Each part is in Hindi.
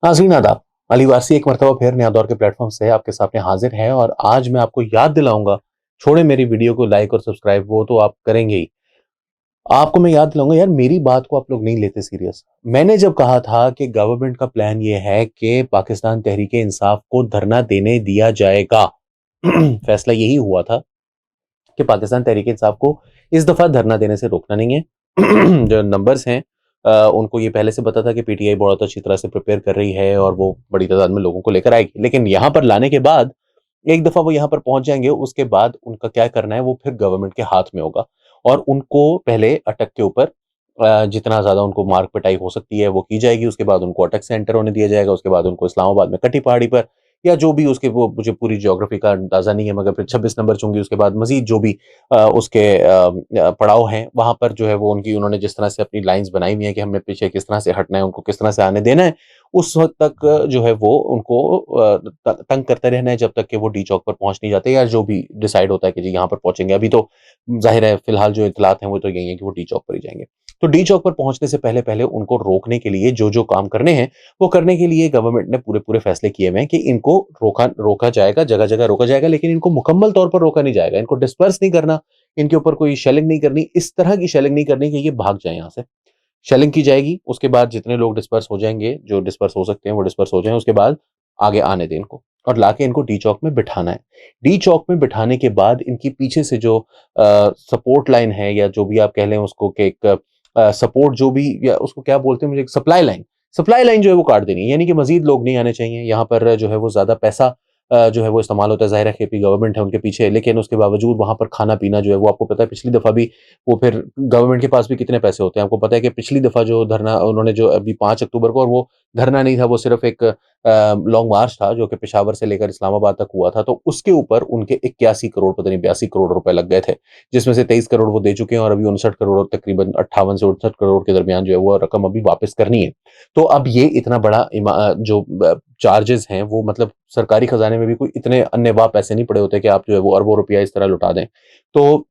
नाज़रीन आदाब। अली वारसी एक मरतबा फिर नया दौर के प्लेटफॉर्म से आपके सामने हाजिर है और आज मैं आपको याद दिलाऊंगा, छोड़े मेरी वीडियो को लाइक और सब्सक्राइब, वो तो आप करेंगे ही। आपको मैं याद दिलाऊंगा यार, मेरी बात को आप लोग नहीं लेते सीरियस। मैंने जब कहा था कि गवर्नमेंट का प्लान ये है कि पाकिस्तान तहरीके इंसाफ को धरना देने दिया जाएगा फैसला यही हुआ था कि पाकिस्तान तहरीक इंसाफ को इस दफा धरना देने से रोकना नहीं है। जो नंबर्स हैं, उनको ये पहले से पता था कि पीटीआई बहुत अच्छी तरह से प्रिपेयर कर रही है और वो बड़ी तादाद में लोगों को लेकर आएगी, लेकिन यहाँ पर लाने के बाद एक दफा वो यहाँ पर पहुंच जाएंगे, उसके बाद उनका क्या करना है वो फिर गवर्नमेंट के हाथ में होगा। और उनको पहले अटक के ऊपर जितना ज्यादा उनको मार पिटाई हो सकती है वो की जाएगी, उसके बाद उनको अटक से एंटर होने दिया जाएगा, उसके बाद उनको इस्लामाबाद में कटी पहाड़ी पर या जो भी उसके, वो मुझे पूरी ज्योग्राफी का अंदाजा नहीं है, मगर फिर 26 नंबर चुंगी, उसके बाद मजीद जो भी उसके पड़ाव हैं वहां पर जो है वो उनकी, उन्होंने जिस तरह से अपनी लाइंस बनाई हुई है कि हमने पीछे किस तरह से हटना है, उनको किस तरह से आने देना है, उस वक्त तक जो है वो उनको तंग करते रहना है जब तक कि वो डी चौक पर पहुंच नहीं जाते, या जो भी डिसाइड होता है कि जी यहाँ पर पहुंचेंगे। अभी तो जाहिर है फिलहाल जो इतलात हैं वो तो यही है कि वो डी चौक पर ही जाएंगे। तो डी चौक पर पहुंचने से पहले पहले उनको रोकने के लिए जो जो काम करने हैं वो करने के लिए गवर्नमेंट ने पूरे पूरे फैसले किए हुए हैं कि इनको रोका रोका जाएगा, जगह जगह रोका जाएगा, लेकिन इनको मुकम्मल तौर पर रोका नहीं जाएगा। इनको डिस्पर्स नहीं करना, इनके ऊपर कोई शेलिंग नहीं करनी, इस तरह की शेलिंग नहीं करनी कि ये भाग जाए यहाँ से। शेलिंग की जाएगी, उसके बाद जितने लोग डिस्पर्स हो जाएंगे, जो डिस्पर्स हो सकते हैं वो डिस्पर्स हो जाएं, उसके बाद आगे आने दें इनको और लाके इनको डी चौक में बिठाना है। डी चौक में बिठाने के बाद इनकी पीछे से जो सपोर्ट लाइन है, या जो भी आप कह लें उसको, कि एक सपोर्ट जो भी, या उसको क्या बोलते हैं, मुझे सप्लाई लाइन जो है वो काट देनी है, यानी कि मजीद लोग नहीं आने चाहिए यहाँ पर। जो है वो ज्यादा पैसा जो है वो इस्तेमाल होता है, जाहिर है केपी गवर्नमेंट है उनके पीछे, लेकिन उसके बावजूद वहां पर खाना पीना जो है वो आपको पता है, पिछली दफा भी वो फिर गवर्नमेंट के पास भी कितने पैसे होते हैं आपको पता है कि पिछली दफा जो धरना उन्होंने, जो अभी 5 अक्टूबर को, और वो धरना नहीं था, वो सिर्फ एक लॉन्ग मार्च था जो कि पेशावर से लेकर इस्लामाबाद तक हुआ था, तो उसके ऊपर उनके 81 करोड़, पता नहीं 82 करोड़ रुपए लग गए थे, जिसमें से 23 करोड़ वो दे चुके हैं और अभी 59 करोड़, तकरीबन 58 से 68 करोड़ के दरमियान जो है वो रकम अभी वापस करनी है। तो अब ये इतना बड़ा जो चार्जेस हैं वो, मतलब सरकारी खजाने में भी कोई इतने अन्य वाह पैसे नहीं पड़े होते कि आप जो है वो अरबों रुपया इस तरह लुटा दें। तो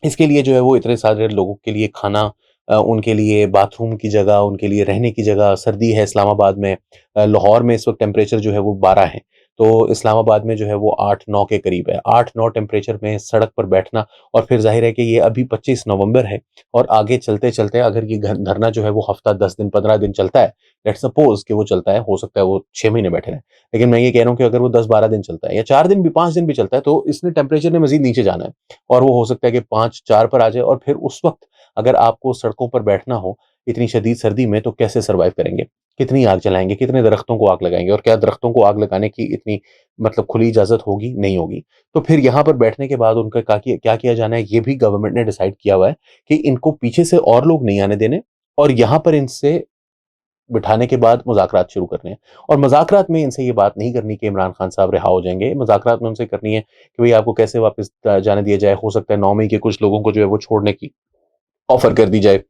इसके लिए जो है वो इतने सारे लोगों के लिए खाना, उनके लिए बाथरूम की जगह, उनके लिए रहने की जगह, सर्दी है इस्लामाबाद में, लाहौर में इस वक्त टेम्परेचर जो है वो 12 है, तो इस्लामाबाद में जो है वो 8-9 के करीब है। 8-9 टेम्परेचर में सड़क पर बैठना, और फिर जाहिर है कि ये अभी 25 नवंबर है और आगे चलते चलते अगर ये धरना जो है वो हफ्ता, 10 दिन, 15 दिन चलता है, लेट्स सपोज कि वो चलता है, हो सकता है वो 6 महीने बैठे रहें, लेकिन मैं ये कह रहा हूँ कि अगर वो 10-12 दिन चलता है, या 4 दिन भी, 5 दिन भी चलता है, तो इसने टेम्परेचर ने मजीद नीचे जाना है और वो हो सकता है कि 5-4 पर आ जाए। और फिर उस वक्त अगर आपको सड़कों पर बैठना हो इतनी शदीद सर्दी में, तो कैसे सर्वाइव करेंगे? कितनी आग जलाएंगे? कितने दरख्तों को आग लगाएंगे? और क्या दरख्तों को आग लगाने की इतनी, मतलब खुली इजाजत होगी? नहीं होगी। तो फिर यहाँ पर बैठने के बाद उनका क्या किया जाना है, ये भी गवर्नमेंट ने डिसाइड किया हुआ है कि इनको पीछे से और लोग नहीं आने देने, और यहाँ पर इनसे बिठाने के बाद मुज़ाकरात शुरू करने हैं। और मुज़ाकरात में इनसे ये बात नहीं करनी कि इमरान खान साहब रिहा हो जाएंगे, मुज़ाकरात में उनसे करनी है कि भाई आपको कैसे वापस जाने दिया जाए। हो सकता है 9 मई के कुछ लोगों को जो है वो छोड़ने की ऑफर कर दी जाए,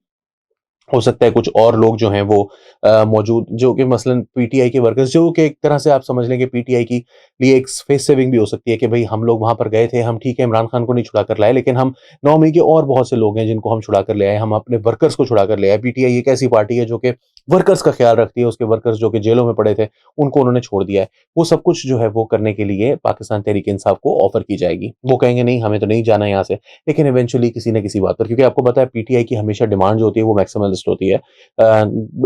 हो सकता है कुछ और लोग जो हैं वो मौजूद, जो कि मसलन पीटीआई के वर्कर्स, जो कि एक तरह से आप समझ लें कि पीटीआई की लिए एक फेस सेविंग भी हो सकती है कि भाई हम लोग वहां पर गए थे, हम ठीक है इमरान खान को नहीं छुड़ा कर लाए, लेकिन हम 9 मई के और बहुत से लोग हैं जिनको हम छुड़ा कर ले आए, हम अपने वर्कर्स को छुड़ा कर ले आए। पीटीआई एक ऐसी पार्टी है जो कि वर्कर्स का ख्याल रखती है, उसके वर्कर्स जो कि जेलों में पड़े थे उनको उन्होंने छोड़ दिया है। वो सब कुछ जो है वो करने के लिए पाकिस्तान तहरीक इंसाफ को ऑफर की जाएगी। वो कहेंगे नहीं हमें तो नहीं जाना यहाँ से, लेकिन इवेंचुअली किसी न किसी बात पर, क्योंकि आपको पता है पीटीआई की हमेशा डिमांड जो होती है वो मैक्सिमलिस्ट होती है।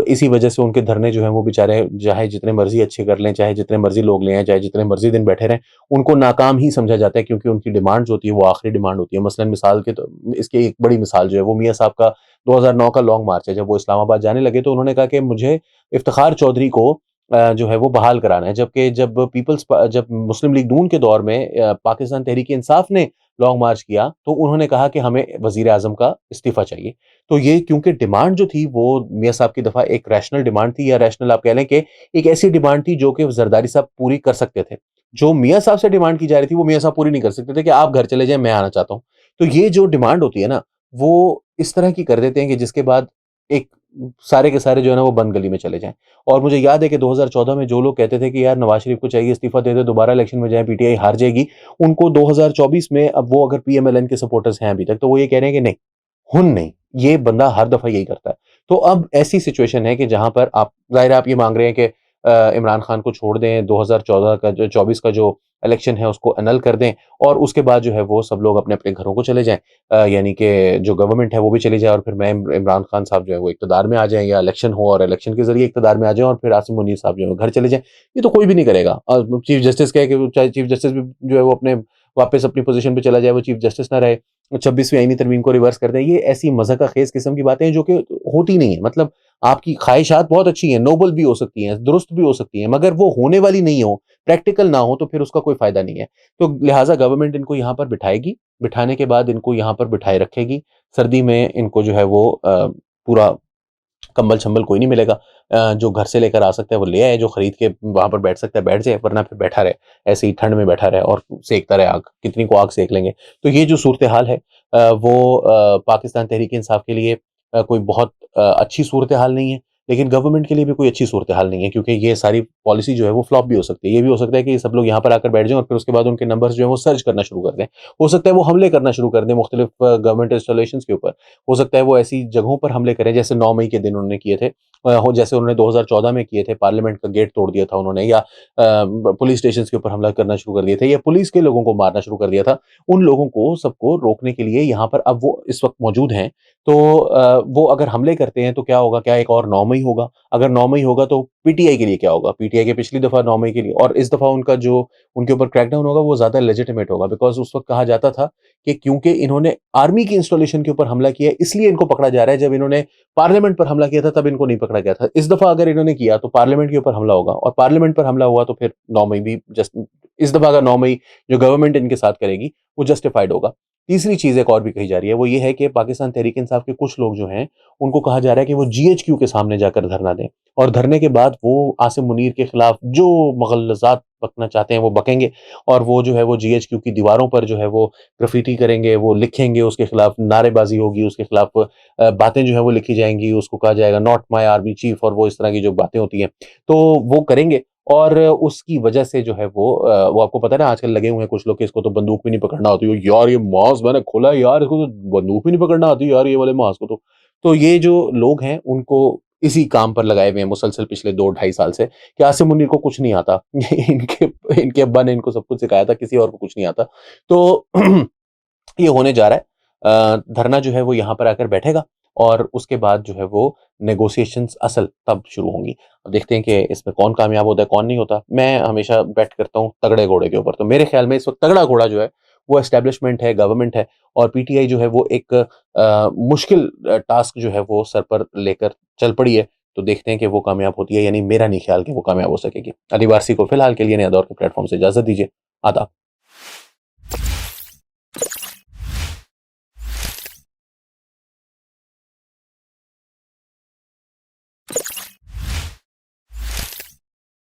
इसी वजह से उनके धरने जो हैं वो बेचारे चाहे जितने मर्जी अच्छे कर लें, चाहे जितने मर्जी लोग ले आएं, चाहे जितने मर्जी दिन बैठे रहें, उनको नाकाम ही समझा जाता है, क्योंकि उनकी डिमांड जो होती है वो आखिरी डिमांड होती है। मसलन मिसाल के, तो इसकी एक बड़ी मिसाल जो है वो मियां साहब का 2009 का लॉन्ग मार्च है। जब वो इस्लामाबाद जाने लगे तो उन्होंने कहा कि मुझे इफ्तिखार चौधरी को जो है वो बहाल कराना है, जबकि जब मुस्लिम लीग नून के दौर में पाकिस्तान तहरीक इंसाफ ने लॉन्ग मार्च किया तो उन्होंने कहा कि हमें वजीर आजम का इस्तीफा चाहिए। तो ये क्योंकि डिमांड जो थी वो मियां साहब की दफा एक रैशनल डिमांड थी, या रैशनल आप कह लें कि एक ऐसी डिमांड थी जो कि जरदारी साहब पूरी कर सकते थे। जो मियां साहब से डिमांड की जा रही थी वो मियां साहब पूरी नहीं कर सकते थे कि आप घर चले जाएं, मैं आना चाहता हूं। तो ये जो डिमांड होती है ना, वो इस तरह की कर देते हैं कि जिसके बाद एक सारे के सारे जो है ना वो बंद गली में चले जाएं। और मुझे याद है कि 2014 में जो लोग कहते थे कि यार नवाज शरीफ को चाहिए इस्तीफा दे दे, दोबारा इलेक्शन में जाए, पीटीआई हार जाएगी, उनको 2024 में, अब वो अगर पीएमएलएन के सपोर्टर्स हैं अभी तक, तो वो ये कह रहे हैं कि नहीं, हुन नहीं, ये बंदा हर दफा यही करता है। तो अब ऐसी सिचुएशन है कि जहां पर आप, जाहिर है आप ये मांग रहे हैं कि इमरान खान को छोड़ दें, 2014 का जो 24 का जो इलेक्शन है उसको एनल कर दें और उसके बाद जो है वो सब लोग अपने-अपने घरों को चले जाएँ। यानी कि जो गवर्नमेंट है वो भी चली जाए और फिर मैं इमरान खान साहब जो है वो इक़्तिदार में आ जाएँ या इलेक्शन हो और इलेक्शन के ज़रिए इक़्तिदार में आ जाएँ और फिर आसिम मुनीर साहब जो है वो घर चले जाएँ। ये तो कोई भी नहीं करेगा। चीफ जस्टिस कहे कि चाहे चीफ जस्टिस भी जो है वो अपने वापस अपनी पोज़ीशन पे चला जाए, वो चीफ जस्टिस ना रहे। 26वीं आईनी तरमीम को रिवर्स कर दें। ये ऐसी मज़ाक़-ख़ेज़ किस्म की बातें हैं जो कि होती नहीं है। मतलब आपकी ख़्वाहिशात बहुत अच्छी हैं, नोबल भी हो सकती हैं, दुरुस्त भी हो सकती हैं, मगर वो होने वाली नहीं हो, प्रैक्टिकल ना हो तो फिर उसका कोई फ़ायदा नहीं है। तो लिहाज़ा गवर्नमेंट इनको यहाँ पर बिठाएगी, बिठाने के बाद इनको यहाँ पर बिठाए रखेगी। सर्दी में इनको जो है वो पूरा कंबल-शंबल कोई नहीं मिलेगा। जो घर से लेकर आ सकता है वो ले आए, जो खरीद के वहाँ पर बैठ सकता है बैठ जाए, वरना फिर बैठा रहे, ऐसे ही ठंड में बैठा रहे और सेकता रहे आग, कितनी को आग सेक लेंगे। तो ये जो सूरत-ए-हाल है वो पाकिस्तान तहरीक-ए-इंसाफ के लिए कोई बहुत अच्छी सूरत-ए-हाल नहीं है, लेकिन गवर्नमेंट के लिए भी कोई अच्छी सूरत-ए-हाल नहीं है क्योंकि ये सारी पॉलिसी जो है वो फ्लॉप भी हो सकती है। ये भी हो सकता है कि ये सब लोग यहाँ पर आकर बैठ जाएँ और फिर उसके बाद उनके नंबर्स जो हैं वो सर्ज करना शुरू कर दें। हो सकता है वो हमले करना शुरू कर दें मुख्तलिफ गवर्नमेंट इंस्टॉलेशन्स के ऊपर। हो सकता है वो ऐसी जगहों पर हमले करें जैसे 9 मई के दिन उन्होंने किए थे। हो जैसे उन्होंने 2014 में किए थे, पार्लियामेंट का गेट तोड़ दिया था उन्होंने या पुलिस स्टेशंस के ऊपर हमला करना शुरू कर दिए थे या पुलिस के लोगों को मारना शुरू कर दिया था। उन लोगों को सबको रोकने के लिए यहाँ पर अब वो इस वक़्त मौजूद हैं। तो वो अगर हमले करते हैं तो क्या होगा? क्या एक और 9 मई होगा? अगर 9 मई होगा तो पीटीआई के लिए क्या होगा? पीटीआई के पिछली दफ़ा 9 मई के लिए और इस दफ़ा उनका जो उनके ऊपर क्रैकडाउन होगा वो ज़्यादा लेजिटिमेट होगा बिकॉज़ उस वक़्त कहा जाता था कि क्योंकि इन्होंने आर्मी की इंस्टॉलेशन के ऊपर हमला किया है इसलिए इनको पकड़ा जा रहा है। जब इन्होंने पार्लियामेंट पर हमला किया था तब इनको नहीं पकड़ा गया था। इस दफ़ा अगर इन्होंने किया तो पार्लियामेंट के ऊपर हमला होगा और पार्लियामेंट पर हमला हुआ तो फिर 9 मई भी जस्ट इस दफ़ा का 9 मई जो गवर्नमेंट इनके साथ करेगी वो जस्टिफाइड होगा। तीसरी चीज़ एक और भी कही जा रही है वो ये है कि पाकिस्तान तहरीक-ए-इंसाफ के कुछ लोग जो हैं उनको कहा जा रहा है कि वो जीएचक्यू के सामने जाकर धरना दें और धरने के बाद वो आसिम मुनीर के खिलाफ जो मग़लज़ात बकना चाहते हैं वो बकेंगे और वो जो है वो जीएचक्यू की दीवारों पर जो है वो ग्राफ़िटी करेंगे, वो लिखेंगे, उसके खिलाफ नारेबाज़ी होगी, उसके खिलाफ बातें जो है वो लिखी जाएँगी, उसको कहा जाएगा नॉट माय आर्मी चीफ और वो इस तरह की जो बातें होती हैं, तो वो करेंगे और उसकी वजह से जो है वो आपको पता है ना आजकल लगे हुए हैं कुछ लोग कि इसको तो बंदूक भी नहीं पकड़ना आती है। यार ये मास्क मैंने खोला है यार, इसको तो बंदूक भी नहीं पकड़ना आती यार ये वाले मास्क को तो। तो ये जो लोग हैं उनको इसी काम पर लगाए हुए हैं मुसलसल पिछले 2 ढाई साल से कि आसिम मुनीर को कुछ नहीं आता। इनके इनके अब्बा ने इनको सब कुछ सिखाया था, किसी और को कुछ नहीं आता। तो ये होने जा रहा है। धरना जो है वो यहाँ पर आकर बैठेगा और उसके बाद जो है वो नेगोशिएशंस असल तब शुरू होंगी। अब देखते हैं कि इसमें कौन कामयाब होता है, कौन नहीं होता। मैं हमेशा बेट करता हूँ तगड़े घोड़े के ऊपर। तो मेरे ख़्याल में इस वक़्त तगड़ा घोड़ा जो है वो एस्टेब्लिशमेंट है, गवर्नमेंट है और पीटीआई जो है वो एक मुश्किल टास्क जो है वो सर पर लेकर चल पड़ी है। तो देखते हैं कि वो कामयाब होती है यानी मेरा नहीं ख़्याल कि वो कामयाब हो सकेगी। अली वारसी को फ़िलहाल के लिए नया दौर के प्लेटफ़ॉर्म से इजाज़त दीजिए। आदाब।